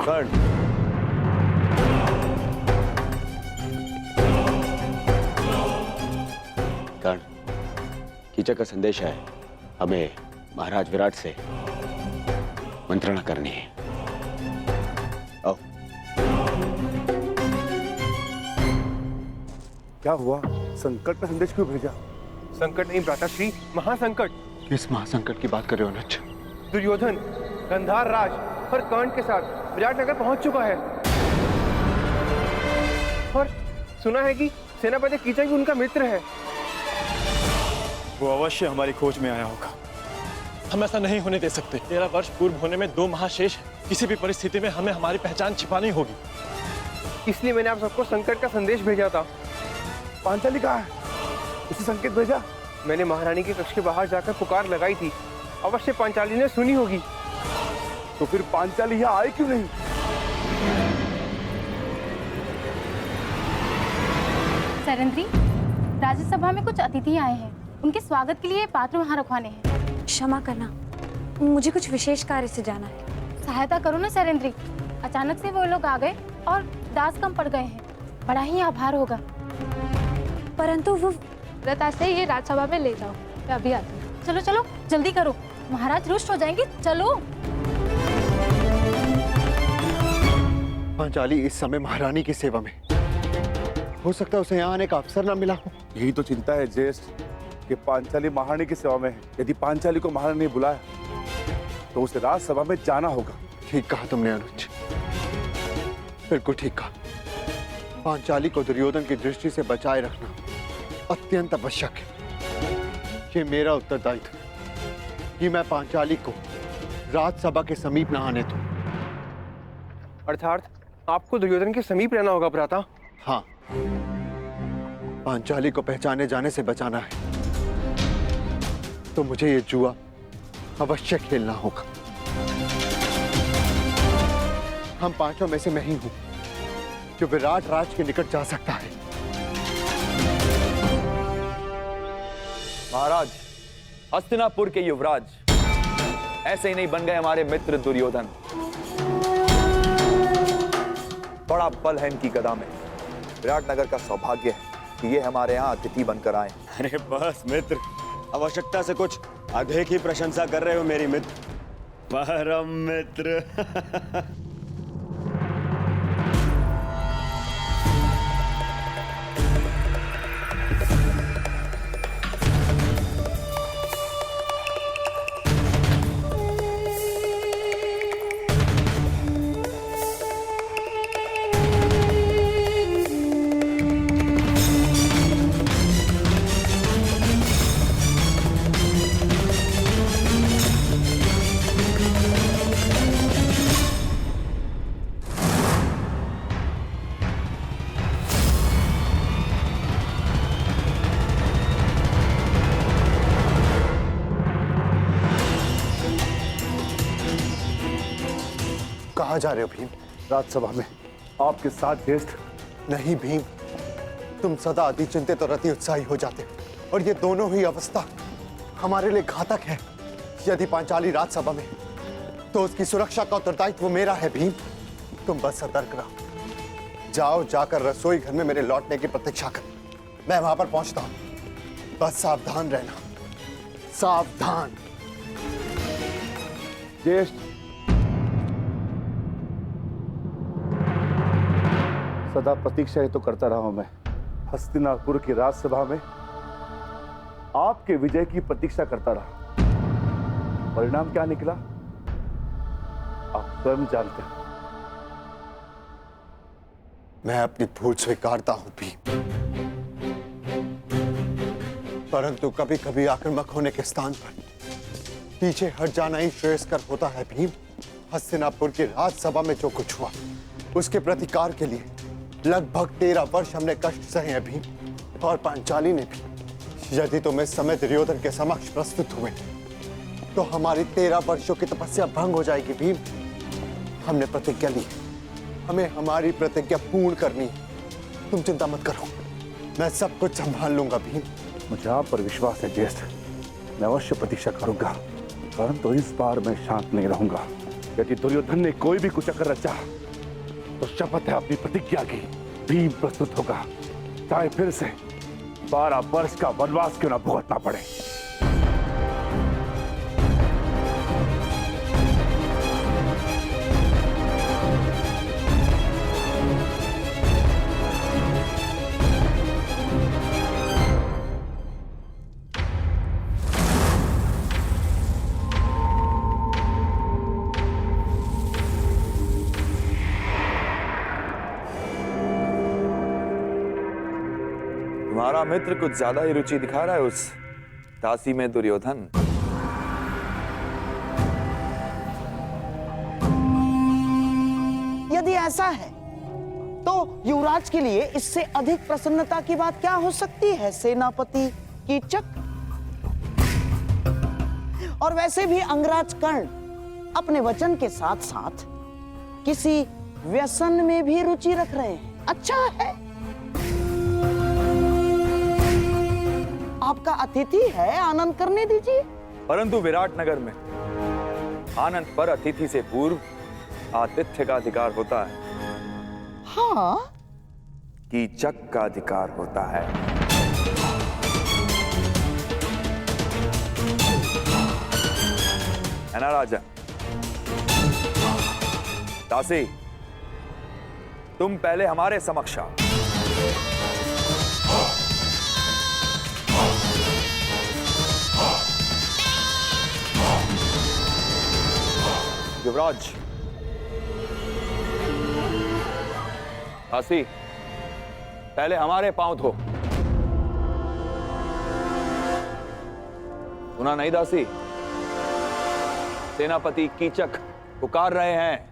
कर्ण, कर्ण, कीचक का संदेश है, हमें महाराज विराट से मंत्रणा करनी है। आओ। क्या हुआ? संकट का संदेश क्यों भेजा? संकट नहीं भ्राताश्री, महासंकट। किस महासंकट की बात कर रहे हो अनुज? दुर्योधन गंधार राज और कर्ण के साथ विराटनगर पहुंच चुका है और सुना है कि सेनापति कीचक भी उनका मित्र है। वो अवश्य हमारी खोज में आया होगा। हम ऐसा नहीं होने दे सकते। 13 वर्ष पूर्व होने में 2 महाशेष है। किसी भी परिस्थिति में हमें हमारी पहचान छिपानी होगी। इसलिए मैंने आप सबको संकट का संदेश भेजा था। पांचाली कहाँ है? उसे संकेत भेजा? मैंने महारानी के कक्ष के बाहर जाकर पुकार लगाई थी। अवश्य पांचाली ने सुनी होगी। तो फिर पांचाली यहाँ आई क्यों नहीं? सैरंद्री, राज्यसभा में कुछ अतिथि आए हैं। उनके स्वागत के लिए पात्र वहाँ रखवाने हैं। क्षमा करना, मुझे कुछ विशेष कार्य से जाना है। सहायता करो ना सैरंद्री। अचानक से वो लोग आ गए और दास कम पड़ गए हैं। बड़ा ही आभार होगा। परंतु वो लता से ये राज्यसभा में ले जाओ, मैं अभी आती हूँ। चलो चलो जल्दी करो, महाराज रुष्ट हो जाएंगे। चलो। पांचाली इस समय महारानी की सेवा में, हो सकता है उसे यहाँ आने का अवसर न मिला हो। यही तो चिंता है ज्येष्ठ कि पांचाली महारानी की सेवा में है। यदि पांचाली को महारानी ने बुलाया तो उसे राजसभा में जाना होगा। ठीक कहा तुमने अनुज, बिल्कुल ठीक कहा। पांचाली को दुर्योधन की दृष्टि से बचाए रखना अत्यंत आवश्यक है। ये मेरा उत्तरदायित्व है कि मैं पांचाली को राजसभा के समीप न आने दूं। अर्थात आपको दुर्योधन के समीप रहना होगा भ्राता। हाँ, पांचाली को पहचाने जाने से बचाना है तो मुझे ये जुआ अवश्य खेलना होगा। हम पांचों में से मैं ही हूं जो विराट राज के निकट जा सकता है। महाराज, हस्तिनापुर के युवराज ऐसे ही नहीं बन गए हमारे मित्र दुर्योधन। बड़ा बल है इनकी गदा में। विराटनगर का सौभाग्य है कि ये हमारे यहाँ अतिथि बनकर आए। अरे बस मित्र, आवश्यकता से कुछ अधिक ही प्रशंसा कर रहे हो मेरी मित्र। परम मित्र। कहाँ जा रहे हो भीम? राजसभा में आपके साथ ज्येष्ठ। नहीं भीम, तुम सदा अति चिंतित और अति उत्साही हो जाते हो और ये दोनों ही अवस्था हमारे लिए घातक है। यदि पांचाली राजसभा में तो उसकी सुरक्षा का उत्तरदायित्व मेरा है भीम। तुम बस सतर्क रहो। जाओ, जाकर रसोई घर में मेरे लौटने की प्रतीक्षा कर। मैं वहां पर पहुंचता हूं। बस सावधान रहना, सावधान। ज्येष्ठ, सदा प्रतीक्षा ही तो करता रहा हूं मैं। हस्तिनापुर की राजसभा में आपके विजय की प्रतीक्षा करता रहा। परिणाम क्या निकला आप स्वयं जानते हैं। मैं अपनी भूल स्वीकारता हूं भीम, परंतु कभी कभी आक्रामक होने के स्थान पर पीछे हट जाना ही श्रेयस्कर होता है भीम। हस्तिनापुर की राजसभा में जो कुछ हुआ उसके प्रतिकार के लिए लगभग 13 वर्ष हमने कष्ट सहे हैं भीम, और पांचाली ने भी। यदि तुम इस समय दुर्योधन के समक्ष प्रस्तुत हुए तो हमारी 13 वर्षों की तपस्या भंग हो जाएगी भीम। हमने प्रतिज्ञा ली, हमें हमारी प्रतिज्ञा पूर्ण करनी है। तुम चिंता मत करो, मैं सब कुछ संभाल लूंगा भीम। मुझे आप पर विश्वास है ज्येष्ठ। मैं अवश्य प्रतीक्षा करूंगा, परंतु इस बार मैं शांत नहीं रहूंगा। यदि दुर्योधन ने कोई भी कुचक्कर रचा तो शपथ है अपनी प्रतिज्ञा की, भीम प्रस्तुत होगा, चाहे फिर से 12 वर्ष का वनवास क्यों ना भुगतना पड़े। तुम्हारा मित्र कुछ ज्यादा ही रुचि दिखा रहा है उस दासी में, दुर्योधन। यदि ऐसा है तो युवराज के लिए इससे अधिक प्रसन्नता की बात क्या हो सकती है सेनापति कीचक। और वैसे भी अंगराज कर्ण अपने वचन के साथ साथ किसी व्यसन में भी रुचि रख रहे हैं। अच्छा है, आपका अतिथि है, आनंद करने दीजिए। परंतु विराटनगर में आनंद पर अतिथि से पूर्व आतिथ्य का अधिकार होता है। हाँ, कीचक का अधिकार होता है। है ना राजा? दासी, तुम पहले हमारे समक्ष आओ। युवराज, दासी, पहले हमारे पांव धो। सुना नहीं दासी? सेनापति कीचक पुकार रहे हैं।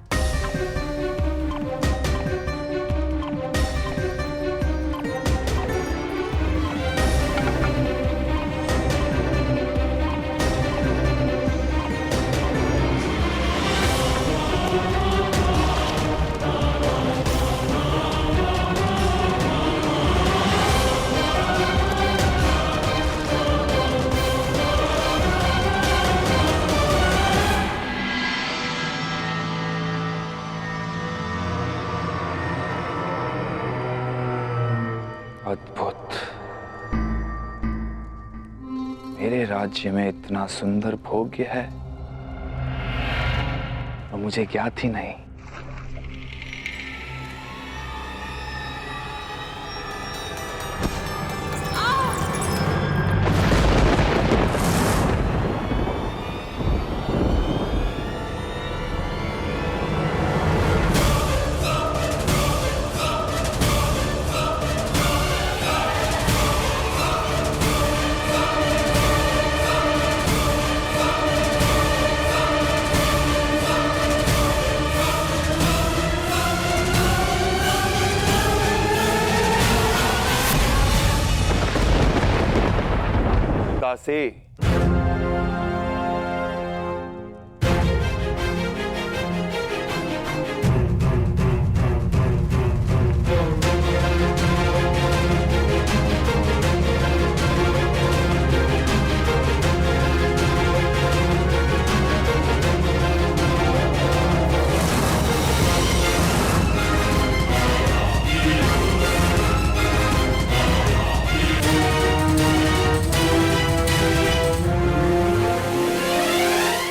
अद्भुत। मेरे राज्य में इतना सुंदर भोग्य है और मुझे ज्ञात ही नहीं। से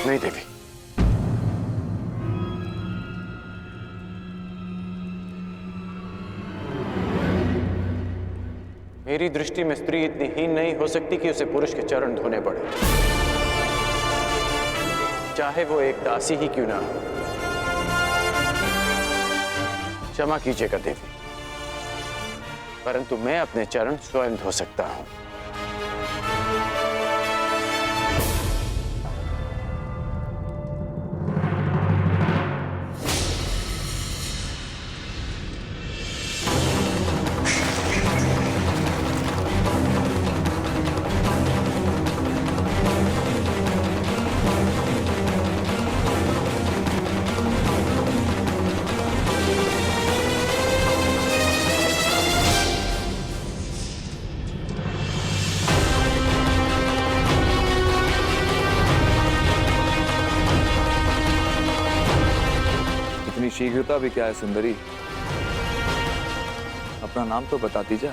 नहीं देवी, मेरी दृष्टि में स्त्री इतनी हीन नहीं हो सकती कि उसे पुरुष के चरण धोने पड़े, चाहे वो एक दासी ही क्यों ना हो। क्षमा कीजिएगा देवी, परंतु मैं अपने चरण स्वयं धो सकता हूं। होता भी क्या है सुंदरी? अपना नाम तो बताती जा।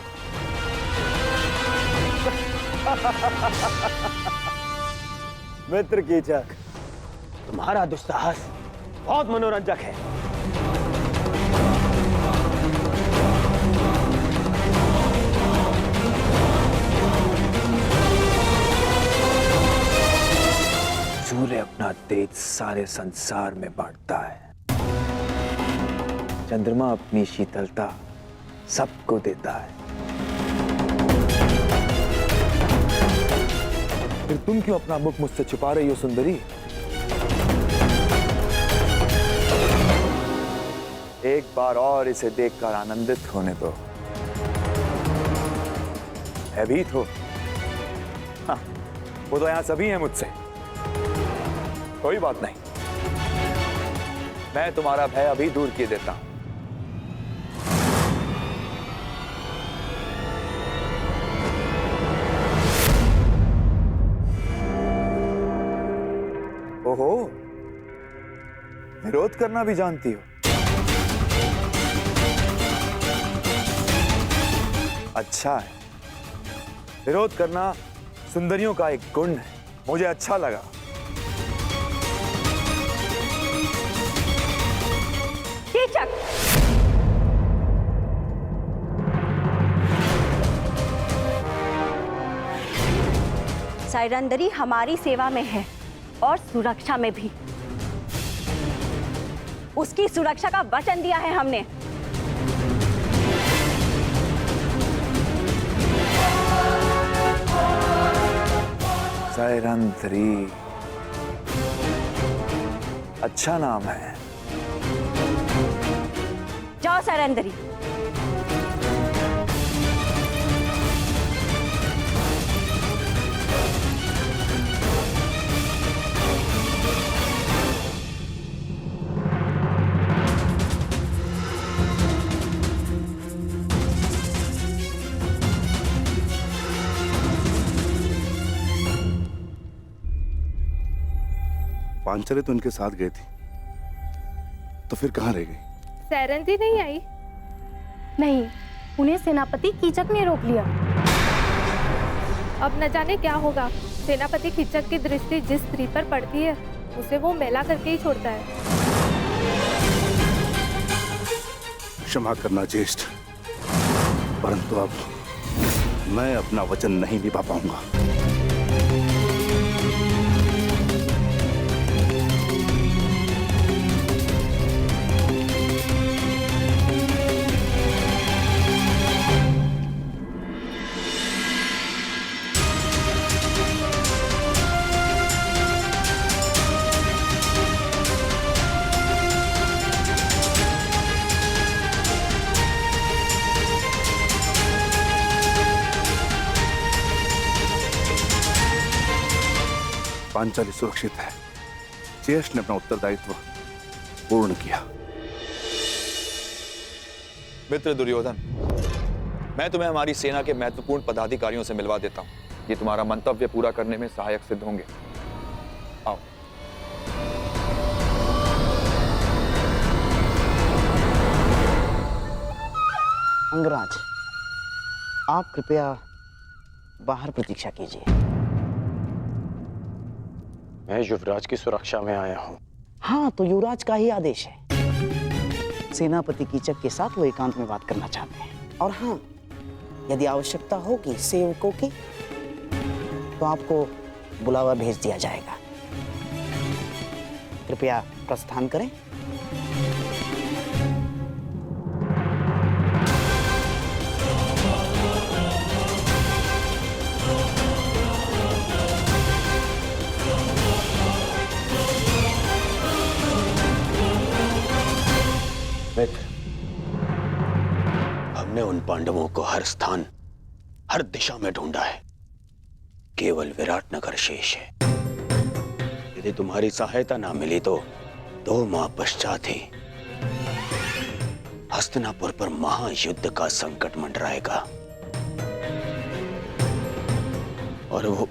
मित्र कीचक, तुम्हारा दुस्साहस बहुत मनोरंजक है। सूर्य अपना तेज सारे संसार में बांटता है, चंद्रमा अपनी शीतलता सबको देता है। फिर तुम क्यों अपना मुख मुझसे छुपा रही हो सुंदरी? एक बार और इसे देखकर आनंदित होने दो। भयभीत हो? हाँ, वो तो यहां सभी हैं मुझसे। कोई बात नहीं, मैं तुम्हारा भय अभी दूर किए देता हूं। ओहो, विरोध करना भी जानती हो? अच्छा है, विरोध करना सुंदरियों का एक गुण है, मुझे अच्छा लगा। कीचक, साइरंदरी हमारी सेवा में है और सुरक्षा में भी। उसकी सुरक्षा का वचन दिया है हमने। साइरंदरी, अच्छा नाम है। जाओ साइरंदरी। पांचाली तो उनके साथ गई थी, तो फिर कहाँ रह गई? सैरंदी नहीं आई? नहीं, उन्हें सेनापति कीचक ने रोक लिया। अब न जाने क्या होगा। सेनापति कीचक की दृष्टि जिस स्त्री पर पड़ती है उसे वो मैला करके ही छोड़ता है। क्षमा करना ज्येष्ठ, परंतु अब मैं अपना वचन नहीं निभा पाऊंगा। पांचाली सुरक्षित है। ज्येष्ठ ने अपना उत्तरदायित्व पूर्ण किया। मित्र दुर्योधन, मैं तुम्हें हमारी सेना के महत्वपूर्ण पदाधिकारियों से मिलवा देता हूं। ये तुम्हारा मंतव्य पूरा करने में सहायक सिद्ध होंगे। आओ। अंगराज, आप कृपया बाहर प्रतीक्षा कीजिए। मैं युवराज की सुरक्षा में आया हूँ। हाँ, तो युवराज का ही आदेश है। सेनापति कीचक के साथ वो एकांत में बात करना चाहते हैं। और हाँ, यदि आवश्यकता होगी सेवकों की, तो आपको बुलावा भेज दिया जाएगा। कृपया प्रस्थान करें। मित्र, हमने उन पांडवों को हर स्थान, हर दिशा में ढूंढा है। केवल विराटनगर शेष है। यदि तुम्हारी सहायता ना मिली तो 2 माह पश्चात ही हस्तिनापुर पर महायुद्ध का संकट मंडराएगा। और वो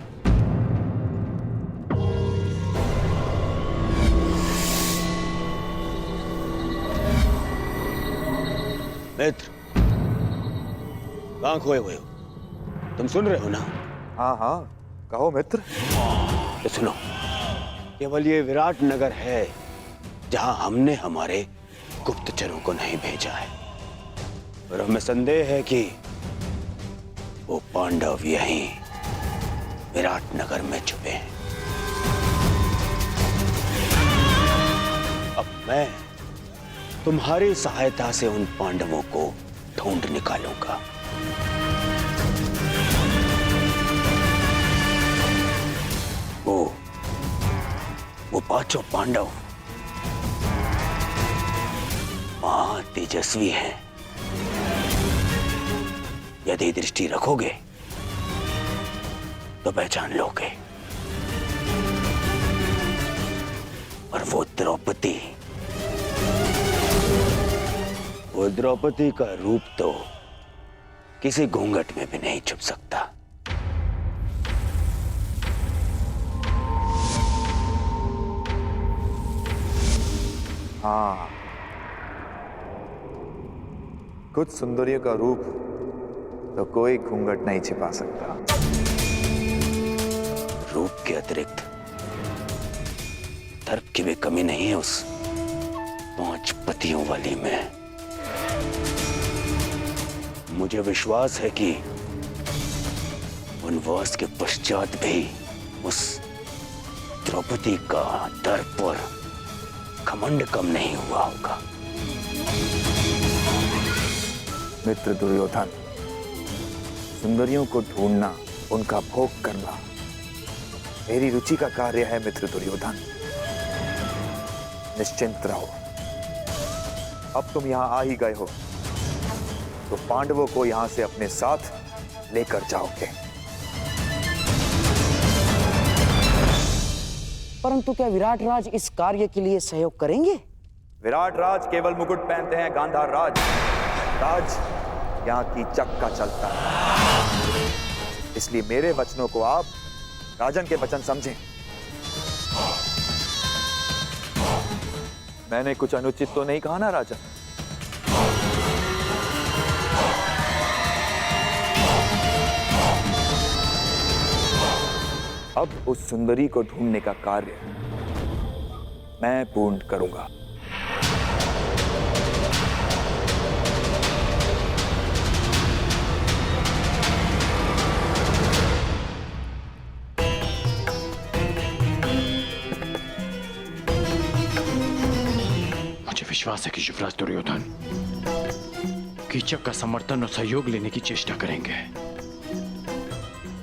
मित्र, कहाँ खोए हुए हो? तुम सुन रहे हो ना? हाँ हाँ, कहो मित्र। तो सुनो, केवल ये विराट नगर है जहां हमने हमारे गुप्तचरों को नहीं भेजा है, और हमें संदेह है कि वो पांडव यहीं विराट नगर में छुपे हैं। अब मैं तुम्हारी सहायता से उन पांडवों को ढूंढ निकालूंगा। वो पांचों पांडव तेजस्वी हैं। यदि दृष्टि रखोगे तो पहचान लोगे। और वो द्रौपदी का रूप तो किसी घूंघट में भी नहीं छुप सकता। हाँ, कुछ सुंदरियों का रूप तो कोई घूंघट नहीं छिपा सकता। रूप के अतिरिक्त तर्क की भी कमी नहीं है उस 5 पतियों वाली में। मुझे विश्वास है कि वनवास के पश्चात भी उस द्रौपदी का दर्प और घमंड कम नहीं हुआ होगा। मित्र दुर्योधन, सुंदरियों को ढूंढना, उनका भोग करना मेरी रुचि का कार्य है। मित्र दुर्योधन, निश्चिंत रहो। अब तुम यहां आ ही गए हो तो पांडवों को यहां से अपने साथ लेकर जाओगे। परंतु क्या विराट राज इस कार्य के लिए सहयोग करेंगे? विराट राज केवल मुकुट पहनते हैं, गांधार राज यहाँ की चक्का चलता है। इसलिए मेरे वचनों को आप राजन के वचन समझें। मैंने कुछ अनुचित तो नहीं कहा ना राजन? अब उस सुंदरी को ढूंढने का कार्य मैं पूर्ण करूंगा। मुझे विश्वास है कि युवराज दुर्योधन कीचक का समर्थन और सहयोग लेने की चेष्टा करेंगे।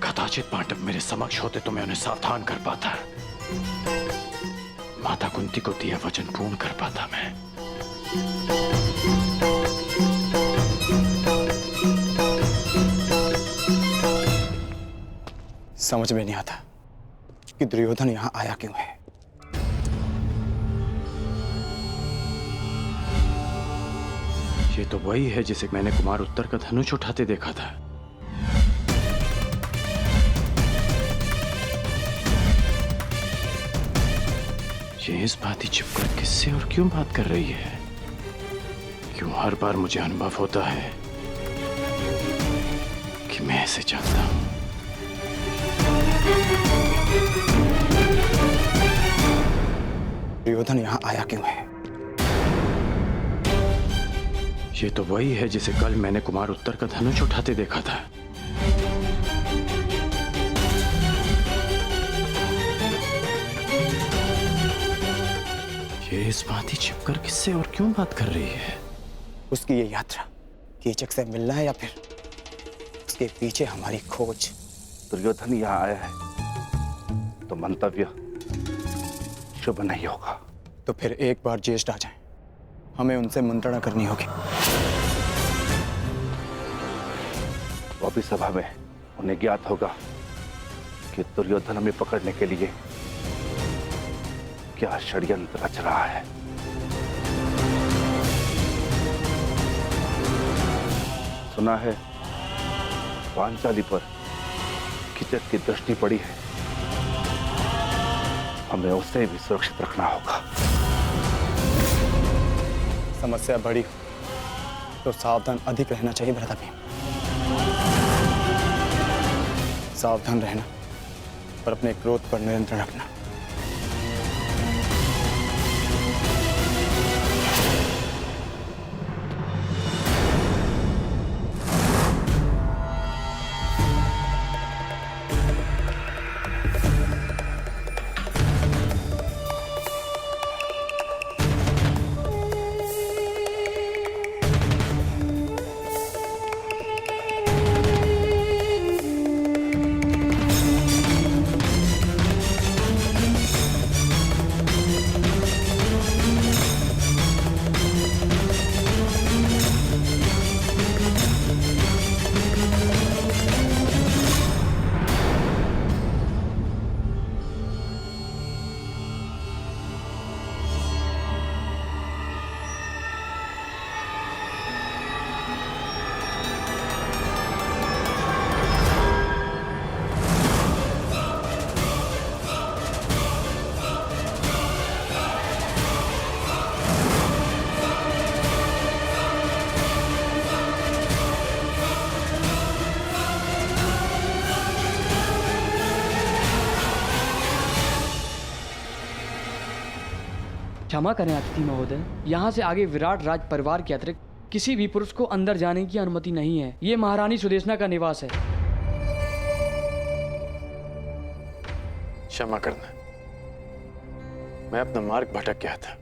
कदाचित पांडव मेरे समक्ष होते तो मैं उन्हें सावधान कर पाता, माता कुंती को दिया वचन पूर्ण कर पाता मैं। समझ में नहीं आता कि दुर्योधन यहां आया क्यों है। ये तो वही है जिसे मैंने कुमार उत्तर का धनुष उठाते देखा था। ये इस बात ही छिपकर किससे और क्यों बात कर रही है? क्यों हर बार मुझे अनुभव होता है कि मैं ऐसे चाहता हूं। दुर्योधन यहां आया क्यों है? ये तो वही है जिसे कल मैंने कुमार उत्तर का धनुष उठाते देखा था। ये इस बात ही छिपकर किससे और क्यों बात कर रही है? उसकी ये यात्रा कीचक से मिलना है या फिर उसके पीछे हमारी खोज? दुर्योधन यहाँ आया है तो मंतव्य शुभ नहीं होगा। तो फिर एक बार ज्येष्ठ आ जाए, हमें उनसे मंत्रणा करनी होगी। वो भी सभा में उन्हें ज्ञात होगा कि दुर्योधन हमें पकड़ने के लिए क्या षड्यंत्र रच रहा है। सुना है पांचाली पर कीचक की दृष्टि पड़ी है, हमें उसे भी सुरक्षित रखना होगा। समस्या बड़ी तो सावधान अधिक रहना चाहिए भ्राता भीम। सावधान रहना और अपने क्रोध पर नियंत्रण रखना। क्षमा करें अतिथि महोदय, यहाँ से आगे विराट राज परिवार के अतिरिक्त किसी भी पुरुष को अंदर जाने की अनुमति नहीं है। ये महारानी सुदेशना का निवास है। क्षमा करना, मैं अपना मार्ग भटक गया था।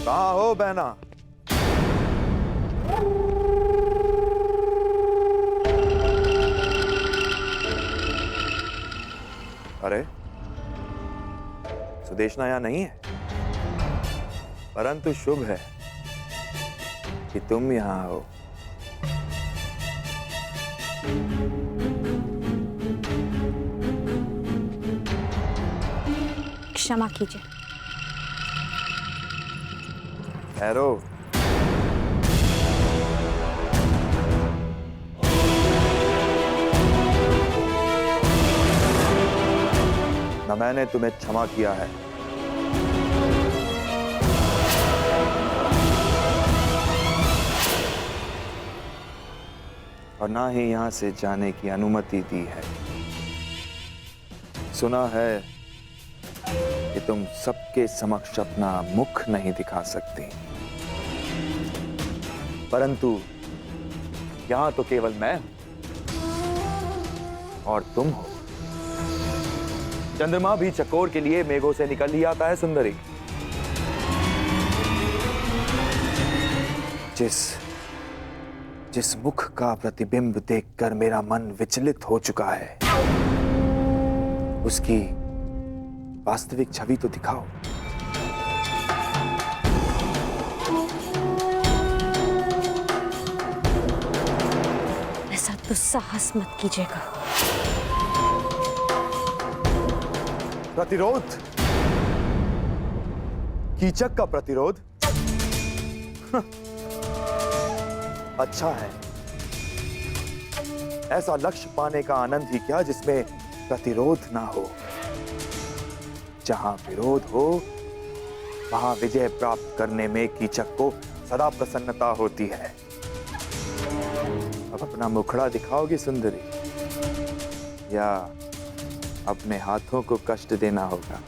कहाँ हो बहना? अरे सुदेशना यहाँ नहीं है, परंतु शुभ है कि तुम यहाँ हो। क्षमा कीजिए। ठहरो। न मैंने तुम्हें क्षमा किया है, और ना ही यहां से जाने की अनुमति दी है। सुना है कि तुम सबके समक्ष अपना मुख नहीं दिखा सकती, परंतु यहां तो केवल मैं हूं और तुम हो। चंद्रमा भी चकोर के लिए मेघों से निकल ही आता है सुंदरी। जिस मुख का प्रतिबिंब देखकर मेरा मन विचलित हो चुका है, उसकी वास्तविक छवि तो दिखाओ। ऐसा दुस्साहस मत कीजिएगा। प्रतिरोध? कीचक का प्रतिरोध? अच्छा है, ऐसा लक्ष्य पाने का आनंद ही क्या जिसमें प्रतिरोध ना हो। जहां विरोध हो, वहां विजय प्राप्त करने में कीचक को सदा प्रसन्नता होती है। अब अपना मुखड़ा दिखाओगी सुंदरी, या अपने हाथों को कष्ट देना होगा?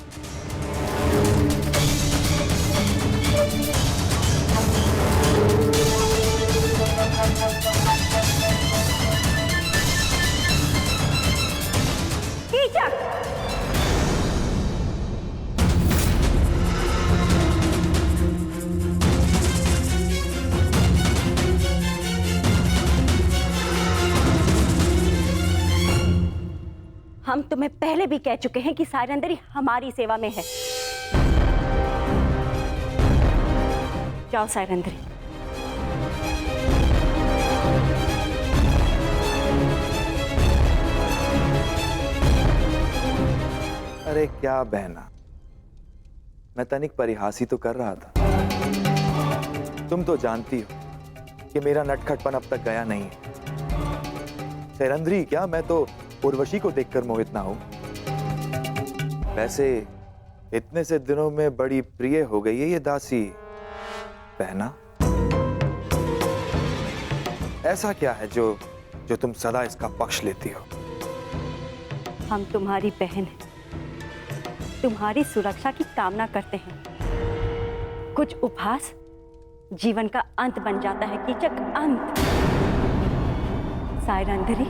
हम तुम्हें पहले भी कह चुके हैं कि सायरंदरी हमारी सेवा में है। जाओ सायरंदरी। अरे क्या बहना, मैं तनिक परिहास ही तो कर रहा था। तुम तो जानती हो कि मेरा नटखटपन अब तक गया नहीं है। सैरंध्री क्या, मैं तो उर्वशी को देखकर मोहित ना हूं। वैसे इतने से दिनों में बड़ी प्रिय हो गई है ये दासी बहना। ऐसा क्या है जो तुम सदा इसका पक्ष लेती हो? हम तुम्हारी बहन हैं, तुम्हारी सुरक्षा की कामना करते हैं। कुछ उपहास जीवन का अंत बन जाता है कीचक, अंत। सायरंध्री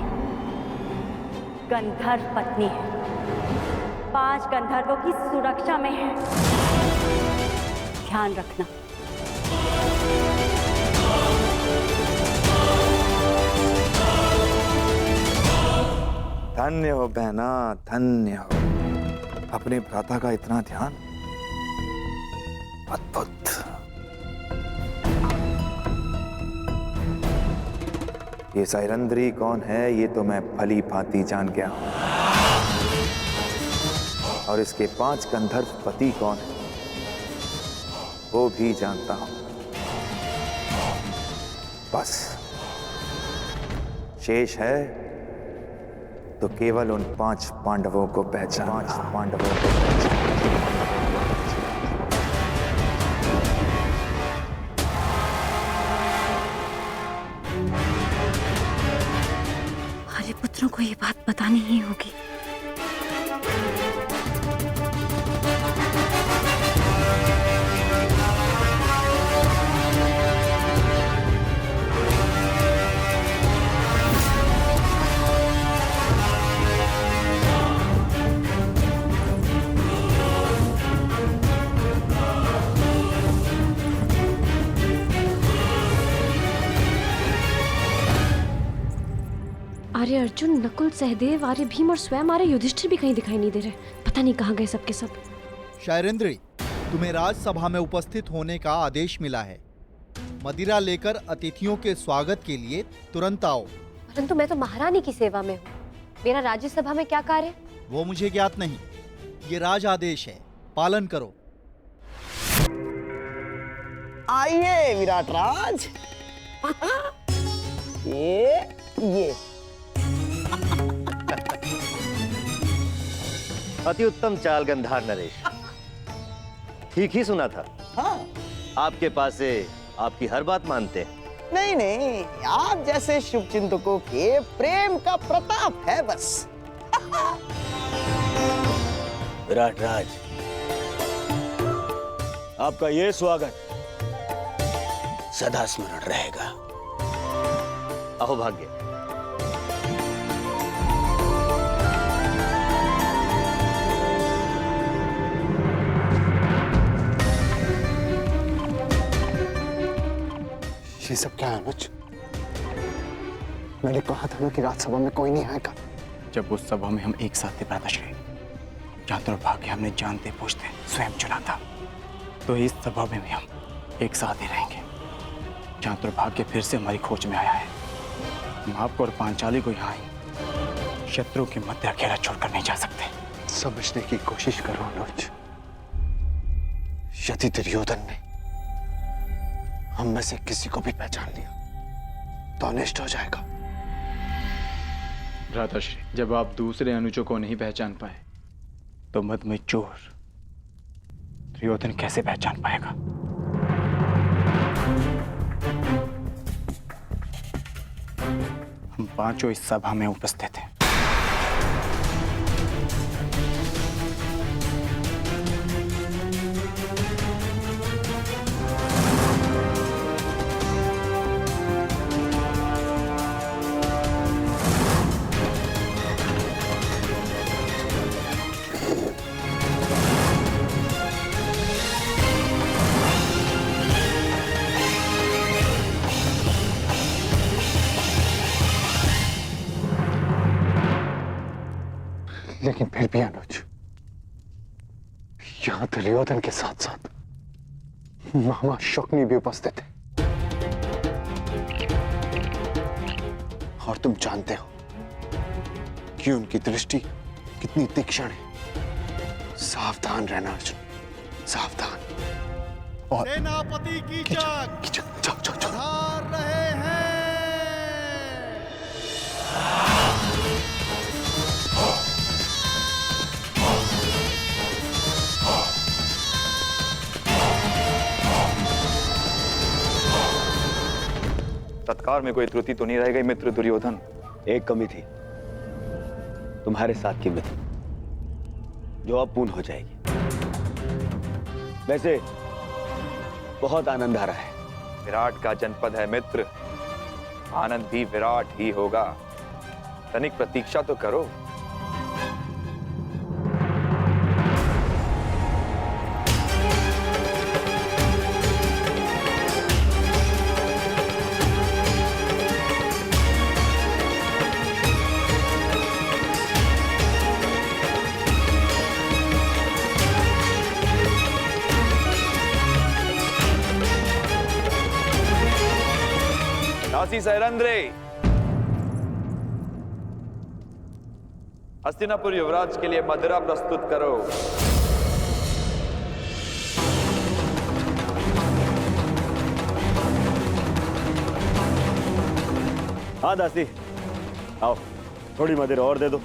गंधर्व पत्नी है, 5 गंधर्वों की सुरक्षा में है, ध्यान रखना। धन्य हो बहना, धन्य हो। अपने भ्राता का इतना ध्यान, अद्भुत। ये सायरंध्री कौन है ये तो मैं भली भांति जान गया हूं, और इसके 5 गंधर्व पति कौन है वो भी जानता हूं। बस शेष है तो केवल उन 5 पांडवों को पहचान। हमारे पुत्रों को ये बात बतानी ही होगी। आर्य अर्जुन, नकुल, सहदेव, आर्य भीम और स्वयं आर्य युधिष्ठिर भी कहीं दिखाई नहीं दे रहे। पता नहीं कहाँ गए सबके सब। शायरेंद्री, तुम्हें राजसभा में उपस्थित होने का आदेश मिला है। मदिरा लेकर अतिथियों के स्वागत के लिए तुरंत आओ। परंतु मैं तो महारानी की सेवा में हूँ, मेरा राज्यसभा में क्या कार्य? वो मुझे ज्ञात नहीं, ये राज आदेश है, पालन करो। आइए विराट राज। ये अति उत्तम चाल गंधार नरेश, ठीक ही सुना था। हाँ, आपके पास से आपकी हर बात मानते हैं। नहीं नहीं, आप जैसे शुभचिंतकों के प्रेम का प्रताप है बस। विराट राज, आपका ये स्वागत सदा स्मरण रहेगा। अहोभाग्य। ये सब क्या है अनुज? मैंने कहा था ना कि राज्यसभा में कोई नहीं आएगा। जब उस सभा में हम एक साथ थे भ्राताश्री, जहाँ दुर्भाग्य हमने जानते पूछते स्वयं चुना था, तो इस सभा में भी हम एक साथ ही रहेंगे। जहाँ दुर्भाग्य फिर से हमारी खोज में आया है, हम आपको और पांचाली को यहाँ ही शत्रु के मध्य अकेला छोड़कर नहीं जा सकते। समझने की कोशिश करो अनुज। यदि दुर्योधन ने हम में से किसी को भी पहचान लिया तो अनिष्ट हो जाएगा। भ्राताश्री, जब आप दूसरे अनुजों को नहीं पहचान पाए तो मद में चोर दुर्योधन कैसे पहचान पाएगा? हम पांचों इस सभा में उपस्थित हैं। लेकिन फिर भी अनुज, यहां दुर्योधन के साथ साथ मामा शकुनी भी उपस्थित है, और तुम जानते हो कि उनकी दृष्टि कितनी तीक्ष्ण है। सावधान रहना अर्जुन, सावधान। और सेनापति कीचक पधार रहे हैं। सत्कार में कोई त्रुटि तो नहीं रह गई मित्र दुर्योधन? एक कमी थी, तुम्हारे साथ की मित्र, जो अब पूर्ण हो जाएगी। वैसे बहुत आनंद आ रहा है। विराट का जनपद है मित्र, आनंद भी विराट ही होगा। तनिक प्रतीक्षा तो करो। दासी सैरंद्रे, हस्तिनापुर युवराज के लिए मदिरा प्रस्तुत करो। हाँ दासी, आओ थोड़ी मदिरा और दे दो।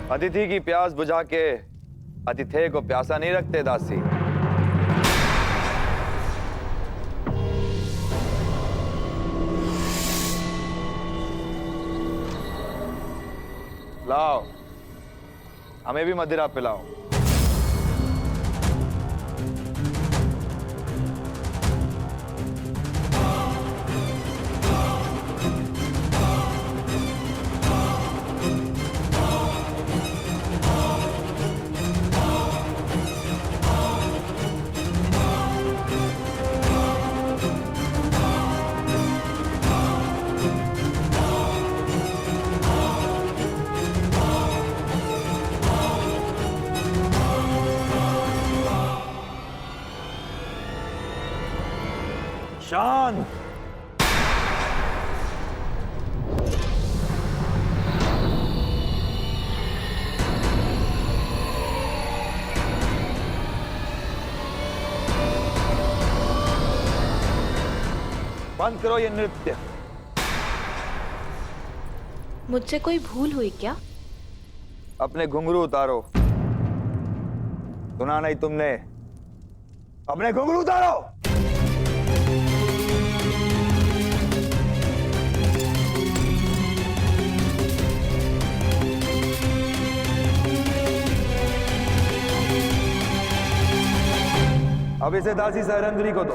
अतिथि की प्यास बुझा के अतिथेय को प्यासा नहीं रखते दासी। लाओ, हमें भी मदिरा पिलाओ। शांत। बंद करो ये नृत्य। मुझसे कोई भूल हुई क्या? अपने घुंघरू उतारो। सुना नहीं तुमने? अपने घुंघरू उतारो। अब इसे दासी सैरंद्री को दो।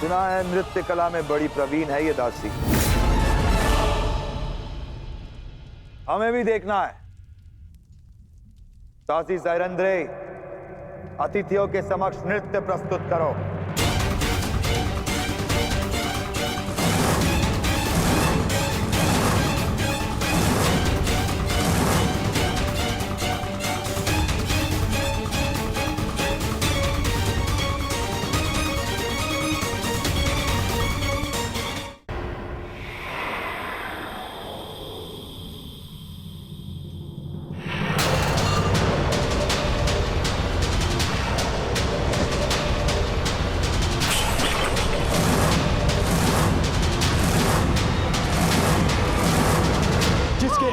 सुना है नृत्य कला में बड़ी प्रवीण है ये दासी। हमें भी देखना है। दासी सैरंद्रे, अतिथियों के समक्ष नृत्य प्रस्तुत करो।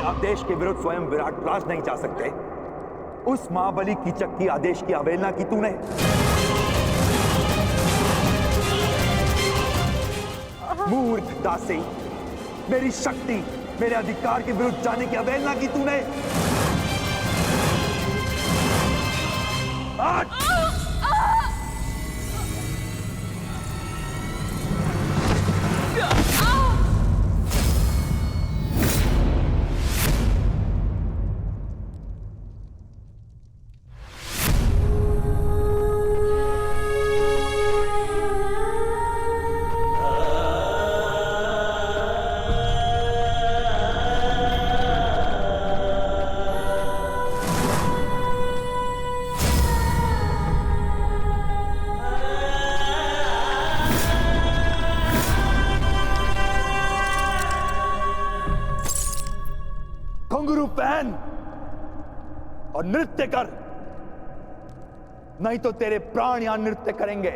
आदेश के विरुद्ध स्वयं विराट राज नहीं जा सकते, उस महाबली कीचक की आदेश की अवहेलना की तूने। मूर्ख दासी, मेरी शक्ति, मेरे अधिकार के विरुद्ध जाने की अवहेलना की तूने। घुंघरू पहन और नृत्य कर, नहीं तो तेरे प्राण यहां नृत्य करेंगे।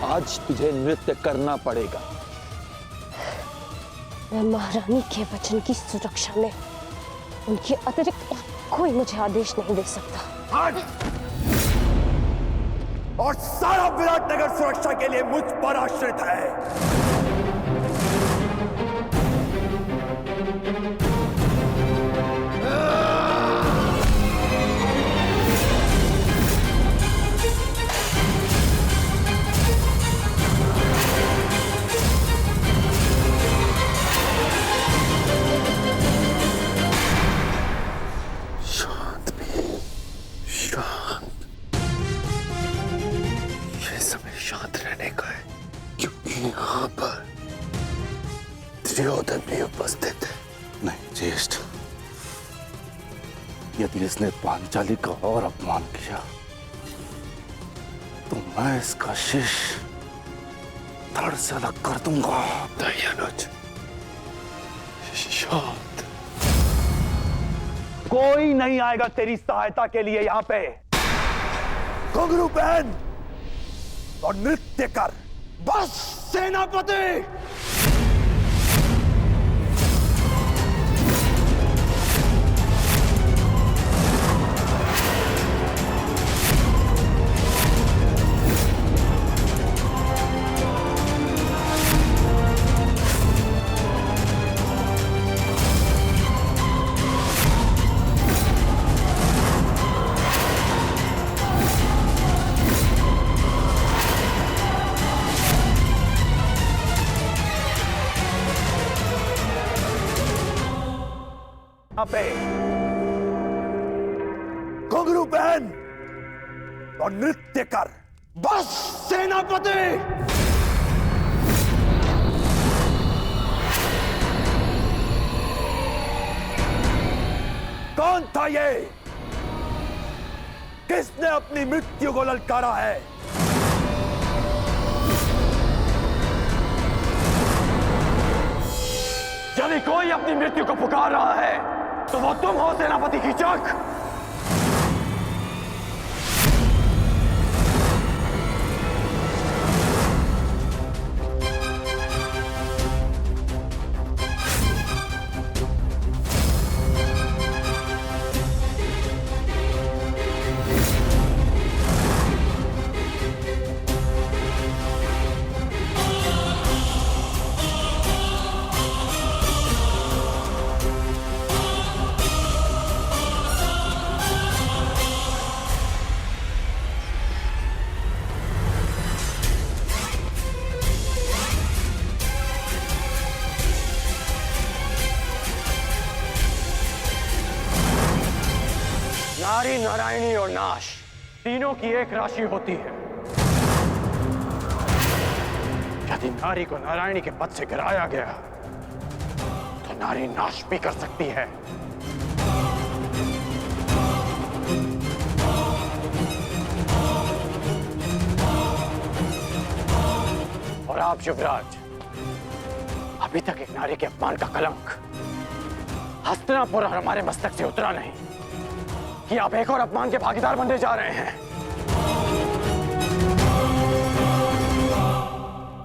आज तुझे नृत्य करना पड़ेगा। मैं महारानी के वचन की सुरक्षा में उनके अतिरिक्त कोई मुझे आदेश नहीं दे सकता। आज और सारा विराटनगर सुरक्षा के लिए मुझ पर आश्रित है। शांत भी, शांत। ये समय शांत रहने का है, क्योंकि यहाँ पर दुर्योधन भी उपस्थित है। नहीं ज्येष्ठ, यदि इसने पांचाली का और अपमान किया तो मैं इसका शीश धड़ से अलग कर दूंगा। दयानुज, शांत। कोई नहीं आएगा तेरी सहायता के लिए यहां पे। घुंघरू पहन और नृत्य कर, बस सेनापति। पे घुंघरू पहन और नृत्य कर, बस सेनापति। कौन था ये? किसने अपनी मृत्यु को ललकारा है? यदि कोई अपनी मृत्यु को पुकार रहा है तो वो तुम हो सेनापति कीचक। नारी, नारायणी और नाश तीनों की एक राशि होती है। यदि नारी को नारायणी के पद से गिराया गया तो नारी नाश भी कर सकती है। और आप युवराज, अभी तक एक नारी के अपमान का कलंक हस्तिनापुर और हमारे मस्तक से उतरा नहीं कि आप एक और अपमान के भागीदार बनने जा रहे हैं।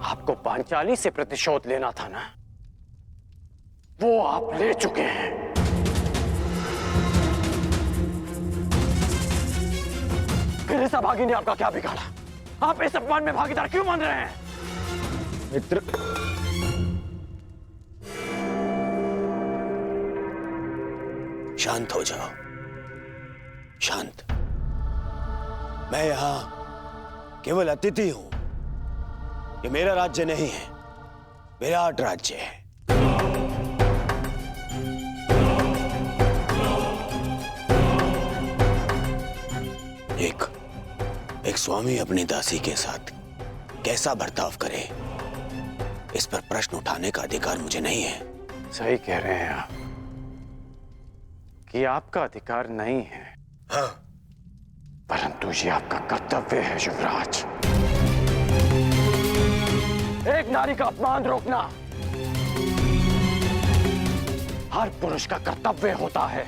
आप आपको पांचाली से प्रतिशोध लेना था ना, वो आप ले चुके हैं। गिरिजा भागी ने आपका क्या बिगाड़ा? आप इस अपमान में भागीदार क्यों मान रहे हैं? मित्र, शांत हो जाओ, शांत। मैं यहां केवल अतिथि हूं। ये मेरा राज्य नहीं है, विराट राज्य है। एक स्वामी अपनी दासी के साथ कैसा बर्ताव करे, इस पर प्रश्न उठाने का अधिकार मुझे नहीं है। सही कह रहे हैं आप कि आपका अधिकार नहीं है। हाँ, परंतु ये आपका कर्तव्य है युवराज। एक नारी का अपमान रोकना हर पुरुष का कर्तव्य होता है।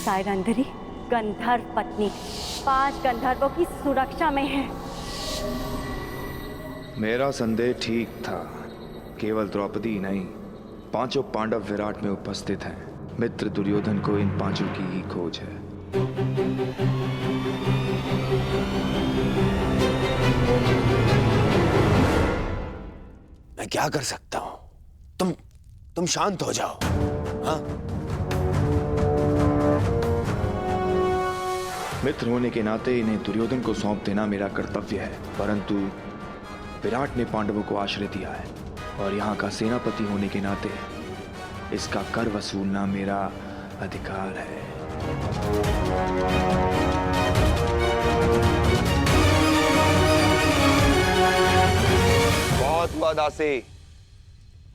सायरंधरी गंधर्व पत्नी 5 गंधर्वों की सुरक्षा में है। मेरा संदेह ठीक था। केवल द्रौपदी नहीं, 5 पांडव विराट में उपस्थित हैं। मित्र दुर्योधन को इन 5 की ही खोज है। मैं क्या कर सकता हूं? तुम शांत हो जाओ। हाँ, मित्र होने के नाते इन्हें दुर्योधन को सौंप देना मेरा कर्तव्य है, परंतु विराट ने पांडवों को आश्रय दिया है और यहाँ का सेनापति होने के नाते इसका कर वसूलना मेरा अधिकार है। बहुत हुआ दासी,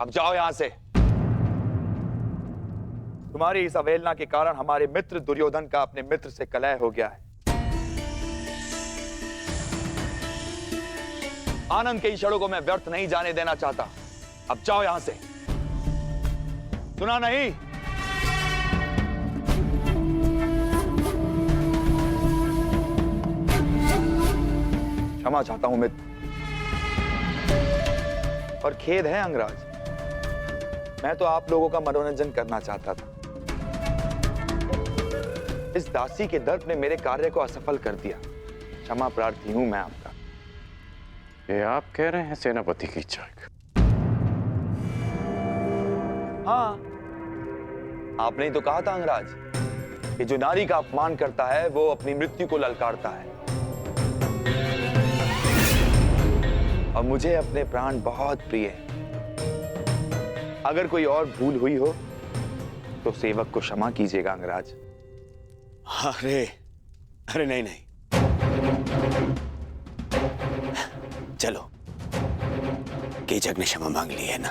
अब जाओ यहां से। तुम्हारी इस अवहेलना के कारण हमारे मित्र दुर्योधन का अपने मित्र से कलह हो गया है। आनंद के क्षणों को मैं व्यर्थ नहीं जाने देना चाहता। अब जाओ यहां से। सुना नहीं? क्षमा चाहता हूं मित्र, और खेद है अंगराज, मैं तो आप लोगों का मनोरंजन करना चाहता था। इस दासी के दर्प ने मेरे कार्य को असफल कर दिया। क्षमा प्रार्थी हूं मैं आपका। ये आप कह रहे हैं सेनापति कीचक? हाँ, आपने ही तो कहा था अंगराज कि जो नारी का अपमान करता है वो अपनी मृत्यु को ललकारता है। और मुझे अपने प्राण बहुत प्रिय हैं। अगर कोई और भूल हुई हो तो सेवक को क्षमा कीजिएगा अंगराज। अरे नहीं, चलो, कीचक ने क्षमा मांग ली है ना,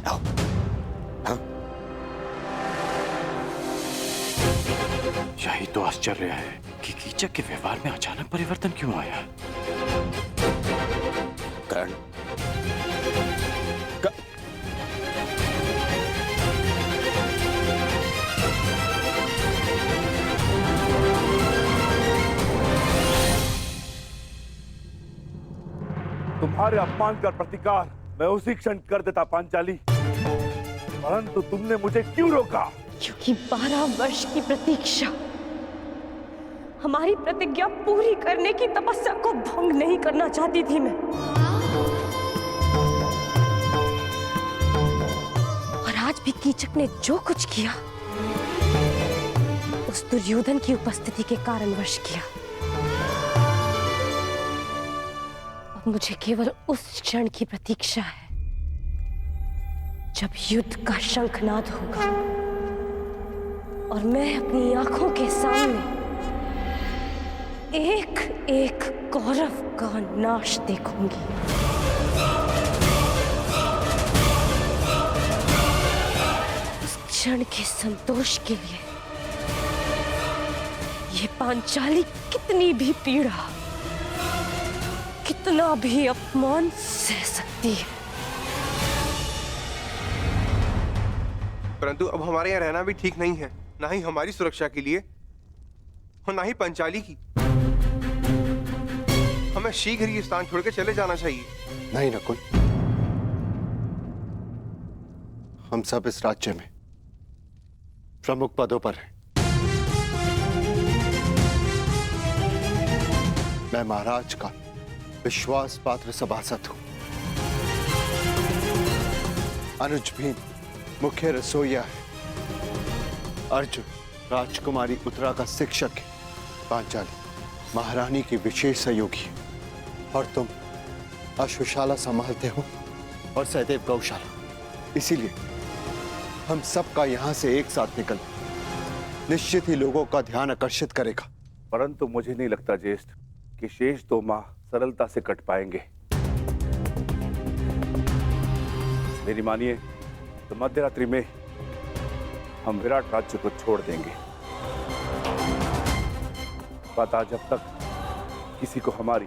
आओ। हाँ? यही तो आश्चर्य है कि कीचक के व्यवहार में अचानक परिवर्तन क्यों आया। कर्ण, तुम्हारे अपमान का प्रतिकार मैं उसी क्षण कर देता पांचाली, परंतु तुमने मुझे क्यों रोका? क्योंकि 12 वर्ष की प्रतीक्षा, हमारी प्रतिज्ञा पूरी करने की तपस्या को भंग नहीं करना चाहती थी मैं। और आज भी कीचक ने जो कुछ किया उस दुर्योधन की उपस्थिति के कारणवश किया। मुझे केवल उस क्षण की प्रतीक्षा है जब युद्ध का शंखनाद होगा और मैं अपनी आंखों के सामने एक एक कौरव का नाश देखूंगी। उस क्षण के संतोष के लिए ये पांचाली कितनी भी पीड़ा, कितना भी अपमान सह सकती है। परंतु अब हमारे यहाँ रहना भी ठीक नहीं है, ना ही हमारी सुरक्षा के लिए और ना ही पंचाली की। हमें शीघ्र ही स्थान छोड़कर चले जाना चाहिए। नहीं नकुल, हम सब इस राज्य में प्रमुख पदों पर हैं। मैं महाराज का विश्वास पात्र सभासद हूं। अनुज भीम मुख्य रसोइया है। अर्जुन राजकुमारी उत्तरा का शिक्षक है। पांचाली महारानी की विशेष सहयोगी है। और तुम अश्वशाला संभालते हो और सहदेव गौशाला। इसीलिए हम सबका यहां से एक साथ निकल निश्चित ही लोगों का ध्यान आकर्षित करेगा। परंतु मुझे नहीं लगता ज्येष्ठ कि शेष 2 माह सरलता से कट पाएंगे। मेरी मानिए तो मध्यरात्रि में हम विराट राज्य को छोड़ देंगे। पता जब तक किसी को हमारी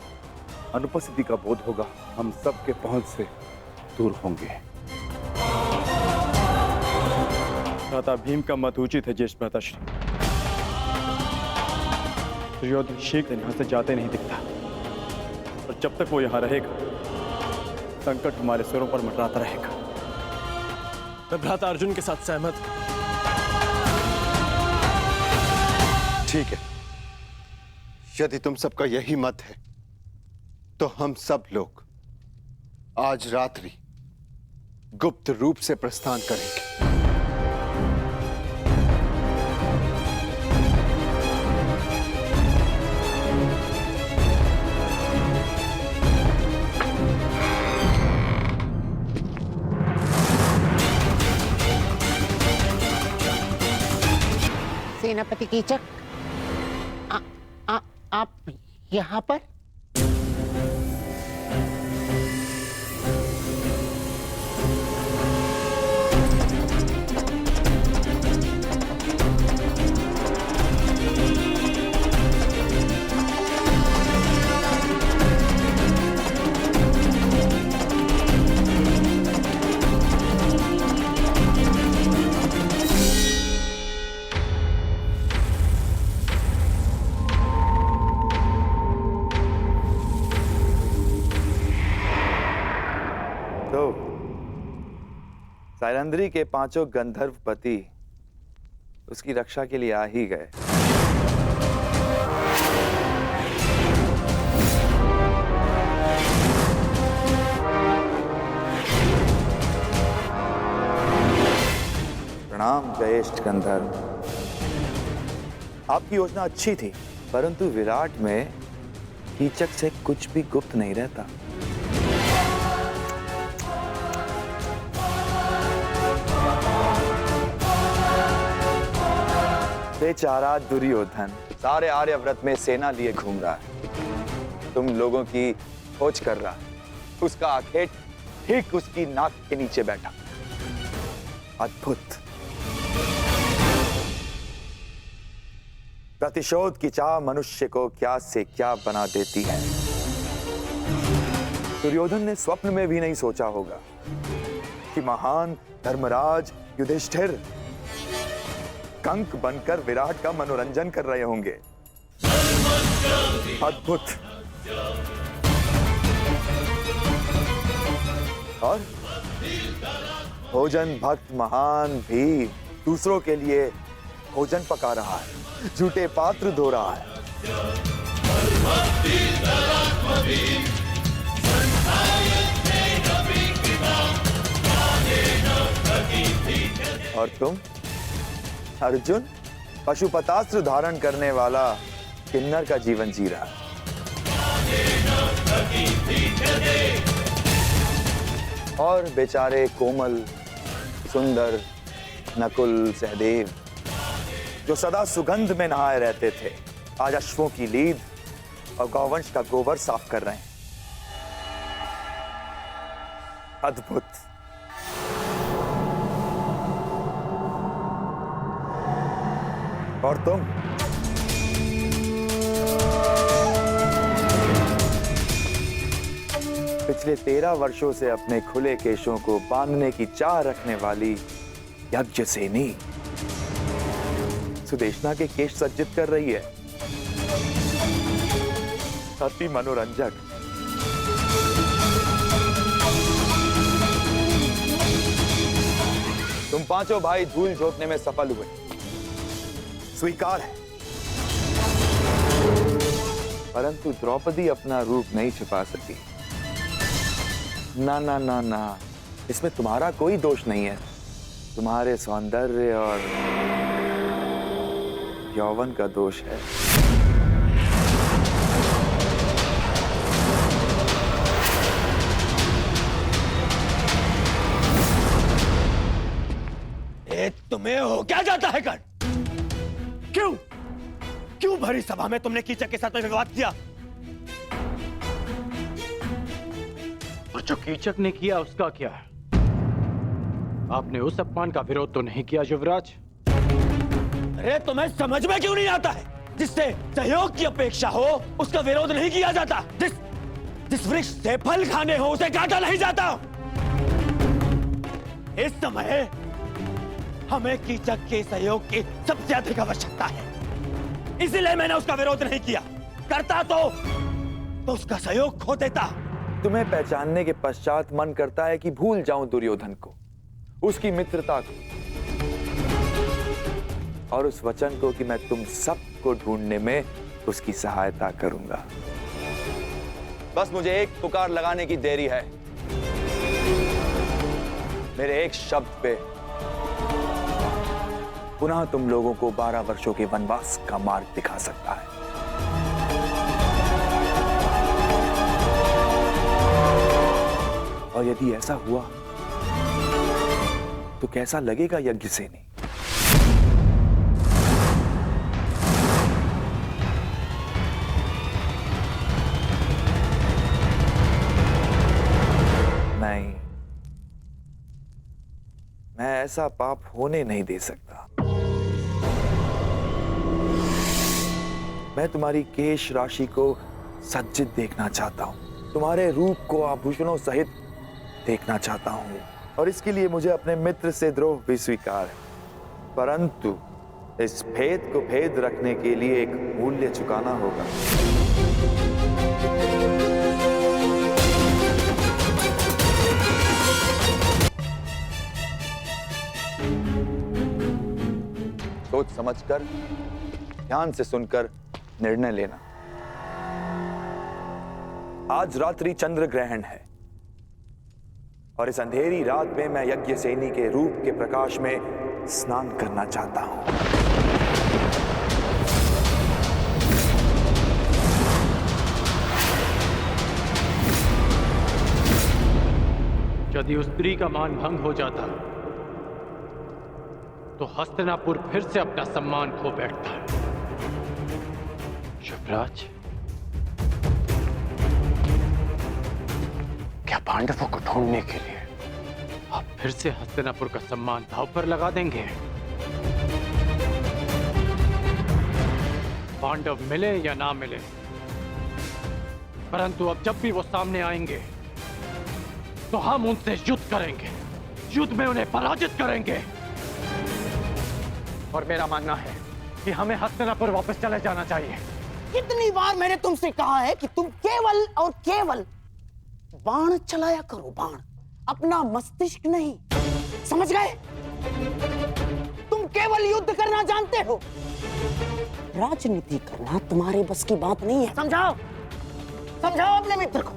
अनुपस्थिति का बोध होगा, हम सबके पहुंच से दूर होंगे। भ्राता भीम का मत उचित है ज्येष्ठ भ्राताश्री। दुर्योधन शीघ्र यहाँ से जाते नहीं दिखता, और जब तक वो यहाँ रहेगा संकट हमारे सिरों पर मंडराता रहेगा। मैं भ्राता अर्जुन के साथ सहमत हूं। ठीक है, यदि तुम सबका यही मत है तो हम सब लोग आज रात्रि गुप्त रूप से प्रस्थान करेंगे। सेनापति कीचक, आप यहाँ पर? सैलंद्री के 5 गंधर्व पति उसकी रक्षा के लिए आ ही गए। प्रणाम ज्येष्ठ गंधर्व। आपकी योजना अच्छी थी, परंतु विराट में कीचक से कुछ भी गुप्त नहीं रहता। बेचारा दुर्योधन सारे आर्यव्रत में सेना लिए घूम रहा है, तुम लोगों की खोज कर रहा है। उसका आखेट ठीक उसकी नाक के नीचे बैठा। अद्भुत। प्रतिशोध की चाह मनुष्य को क्या से क्या बना देती है। दुर्योधन ने स्वप्न में भी नहीं सोचा होगा कि महान धर्मराज युधिष्ठिर कंक बनकर विराट का मनोरंजन कर रहे होंगे। अद्भुत। और भोजन भक्त महान भी दूसरों के लिए भोजन पका रहा है, झूठे पात्र धो रहा है। और तुम अर्जुन पशुपतास्त्र धारण करने वाला किन्नर का जीवन जी रहा है। और बेचारे कोमल सुंदर, नकुल, सहदेव जो सदा सुगंध में नहाए रहते थे, आज अश्वों की लीद और गौवंश का गोबर साफ कर रहे हैं। अद्भुत। और तुम? पिछले 13 वर्षों से अपने खुले केशों को बांधने की चाह रखने वाली यज्ञसेनी सुदेशना के केश सज्जित कर रही है। अति मनोरंजक। तुम पांचों भाई धूल झोंकने में सफल हुए, स्वीकार है। परंतु द्रौपदी अपना रूप नहीं छिपा सकी। ना ना ना ना, इसमें तुम्हारा कोई दोष नहीं है। तुम्हारे सौंदर्य और यौवन का दोष है। तुम्हें हो क्या जाता है कर? क्यों भरी सभा में तुमने कीचक के साथ में विवाद किया? और जो कीचक ने किया उसका क्या? आपने उस अपमान का विरोध तो नहीं किया युवराज? अरे तुम्हें समझ में क्यों नहीं आता है? जिससे सहयोग की अपेक्षा हो उसका विरोध नहीं किया जाता। जिस वृक्ष से फल खाने हो उसे काटा नहीं जाता। इस समय हमें कीचक के सहयोग की सबसे अधिक आवश्यकता है, इसीलिए मैंने उसका विरोध नहीं किया। करता तो उसका सहयोग खो देता। तुम्हें पहचानने के पश्चात मन करता है कि भूल जाऊं दुर्योधन को, उसकी मित्रता को और उस वचन को कि मैं तुम सबको ढूंढने में उसकी सहायता करूंगा। बस मुझे एक पुकार लगाने की देरी है। मेरे एक शब्द पे पुनः तुम लोगों को 12 वर्षों के वनवास का मार्ग दिखा सकता है। और यदि ऐसा हुआ तो कैसा लगेगा यज्ञसेनी? नहीं, मैं ऐसा पाप होने नहीं दे सकता। मैं तुम्हारी केश राशि को सज्जित देखना चाहता हूं, तुम्हारे रूप को आभूषणों सहित देखना चाहता हूं, और इसके लिए मुझे अपने मित्र से द्रोह भी स्वीकार है। परंतु इस भेद को भेद रखने के लिए एक मूल्य चुकाना होगा। सोच समझकर, ध्यान से सुनकर निर्णय लेना। आज रात्रि चंद्र ग्रहण है और इस अंधेरी रात में मैं यज्ञसेनी के रूप के प्रकाश में स्नान करना चाहता हूं। यदि उस स्त्री का मान भंग हो जाता तो हस्तिनापुर फिर से अपना सम्मान खो बैठता है। युवराज, क्या पांडवों को ढूंढने के लिए आप फिर से हस्तिनापुर का सम्मान दांव पर लगा देंगे? पांडव मिले या ना मिले, परंतु अब जब भी वो सामने आएंगे तो हम उनसे युद्ध करेंगे, युद्ध में उन्हें पराजित करेंगे। और मेरा मानना है कि हमें हस्तिनापुर वापस चले जाना चाहिए। कितनी बार मैंने तुमसे कहा है कि तुम केवल और केवल बाण चलाया करो, बाण, अपना मस्तिष्क नहीं। समझ गए? तुम केवल युद्ध करना जानते हो, राजनीति करना तुम्हारे बस की बात नहीं है। समझाओ, समझाओ अपने मित्र को।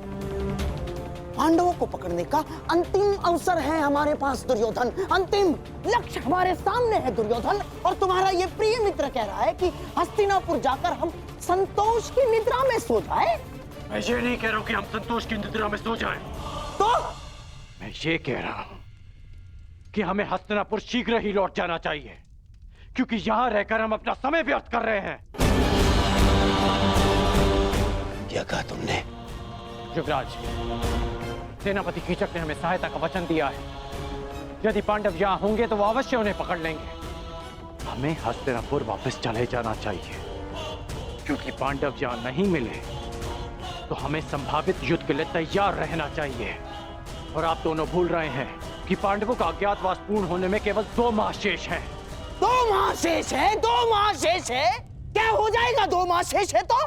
पांडवों को पकड़ने का अंतिम अवसर है हमारे पास दुर्योधन, अंतिम लक्ष्य हमारे सामने है दुर्योधन। और तुम्हारा ये प्रिय मित्र कह रहा है कि हस्तिनापुर जाकर हम संतोष की निद्रा में सो जाए। मैं ये नहीं कह रहा हूं कि हम संतोष की निद्रा में सो जाएं। तो मैं ये कह रहा हूं कि हमें हस्तिनापुर शीघ्र ही लौट जाना चाहिए, क्योंकि यहां रहकर हम अपना समय व्यर्थ कर रहे हैं। क्या कहा तुमने? युवराज, सेनापति कीचक ने हमें सहायता का वचन दिया है। यदि पांडव यहाँ होंगे तो वो अवश्य उन्हें पकड़ लेंगे। हमें हस्तिनापुर वापस चले जाना चाहिए, क्योंकि पांडव यहाँ नहीं मिले तो हमें संभावित युद्ध के लिए तैयार रहना चाहिए। और आप दोनों भूल रहे हैं कि पांडवों का अज्ञातवास पूर्ण होने में केवल 2 माह शेष हैं। 2 माह शेष है? 2 माह शेष है? क्या हो जाएगा 2 माह शेष है तो?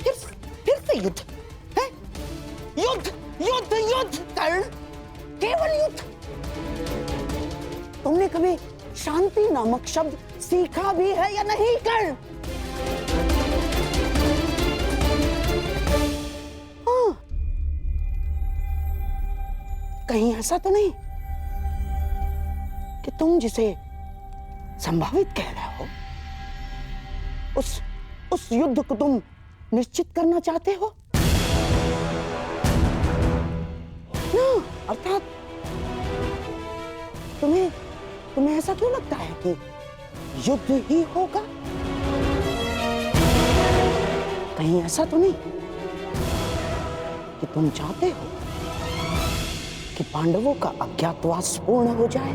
फिर से युद्ध है? युद्ध युद्ध युद्ध कर्ण, केवल युद्ध। तुमने कभी शांति नामक शब्द सीखा भी है या नहीं कर्ण? हाँ, कहीं ऐसा तो नहीं कि तुम जिसे संभावित कह रहे हो उस युद्ध को तुम निश्चित करना चाहते हो ना? अर्थात तुम्हें ऐसा क्यों लगता है कि युद्ध ही होगा? कहीं ऐसा तो नहीं कि तुम चाहते हो कि पांडवों का अज्ञातवास पूर्ण हो जाए?